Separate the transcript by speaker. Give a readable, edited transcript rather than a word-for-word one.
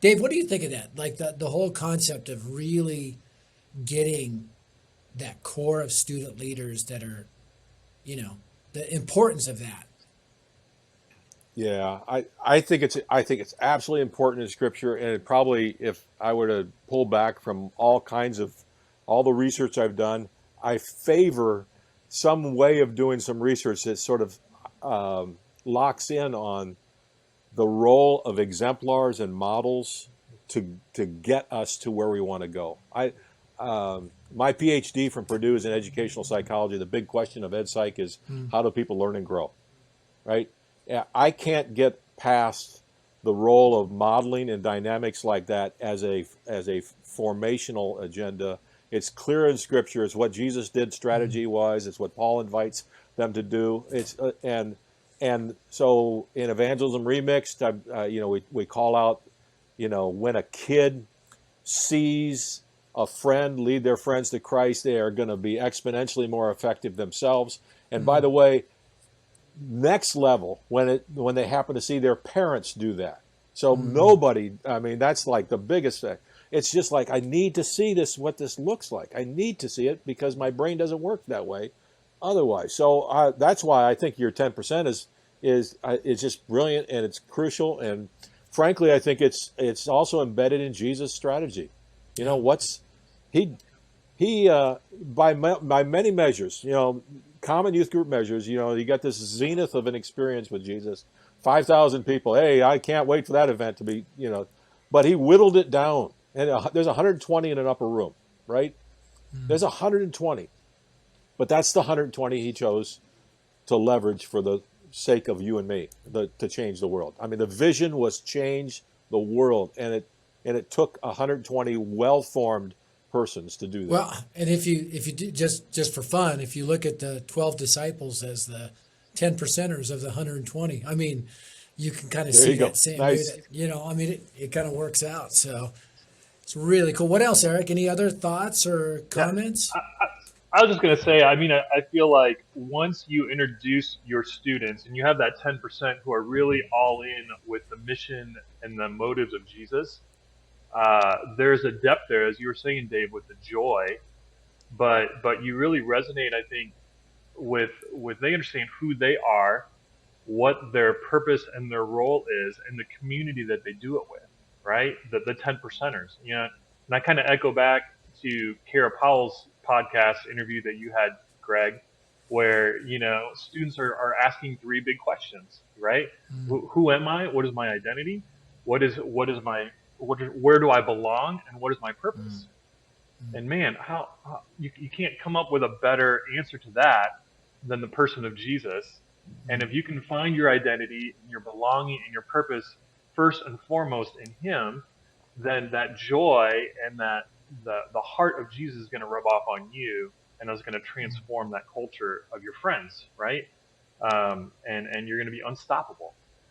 Speaker 1: Dave, what do you think of that? Like the whole concept of really getting that core of student leaders that are, you know, the importance of that.
Speaker 2: Yeah, I think it's absolutely important in Scripture, and it probably, if I were to pull back from all kinds of all the research I've done, I favor some way of doing some research that sort of locks in on the role of exemplars and models to get us to where we want to go. My PhD from Purdue is in educational psychology. The big question of ed psych is
Speaker 1: Mm.
Speaker 2: how do people learn and grow, right? Yeah, I can't get past the role of modeling and dynamics like that as a formational agenda. It's clear in Scripture. It's what Jesus did
Speaker 1: Mm.
Speaker 2: strategy wise. It's what Paul invites them to do. And so in evangelism remixed, we call out, when a kid sees a friend lead their friends to Christ, they are going to be exponentially more effective themselves. And by
Speaker 1: Mm.
Speaker 2: the way, next level when they happen to see their parents do that. So
Speaker 1: Mm.
Speaker 2: nobody, I mean, that's like the biggest thing. It's just like I need to see this, what this looks like. I need to see it because my brain doesn't work that way otherwise. So that's why I think your 10% is just brilliant, and it's crucial. And frankly, I think it's also embedded in Jesus' strategy. You know
Speaker 1: Yeah.
Speaker 2: what's he by many measures, common youth group measures, you got this zenith of an experience with Jesus, 5,000 people. Hey, I can't wait for that event to be, but he whittled it down, and there's 120 in an upper room, right?
Speaker 1: Mm.
Speaker 2: There's 120, but that's the 120 he chose to leverage for the sake of you and me, to change the world. I mean, the vision was change the world, and it took 120 well-formed persons to do that.
Speaker 1: Well, and if you do, just for fun, if you look at the 12 disciples as the 10 percenters of the 120, I mean, you can kind of
Speaker 2: There
Speaker 1: see
Speaker 2: you
Speaker 1: that
Speaker 2: go.
Speaker 1: same, maybe
Speaker 2: Nice.
Speaker 1: that, I mean, it kind of works out. So it's really cool. What else, Eric? Any other thoughts or
Speaker 3: Yeah,
Speaker 1: comments?
Speaker 3: I was just gonna say. I mean, I feel like once you introduce your students and you have that 10% who are really all in with the mission and the motives of Jesus, there's a depth there, as you were saying, Dave, with the joy. But you really resonate, I think, with they understand who they are, what their purpose and their role is, and the community that they do it with, right? The 10 percenters, And I kind of echo back to Kara Powell's podcast interview that you had, Greg, where students are asking three big questions, right?
Speaker 1: Mm.
Speaker 3: Who am I? What is my identity? What is my where do I belong? And what is my
Speaker 1: Mm.
Speaker 3: purpose?
Speaker 1: Mm.
Speaker 3: And man, how you can't come up with a better answer to that than the person of Jesus. And
Speaker 1: Mm.
Speaker 3: if you can find your identity and your belonging and your purpose first and foremost in Him, then that joy and that the heart of Jesus is going to rub off on you, and is going to transform that culture of your friends, right? And you're going to be unstoppable.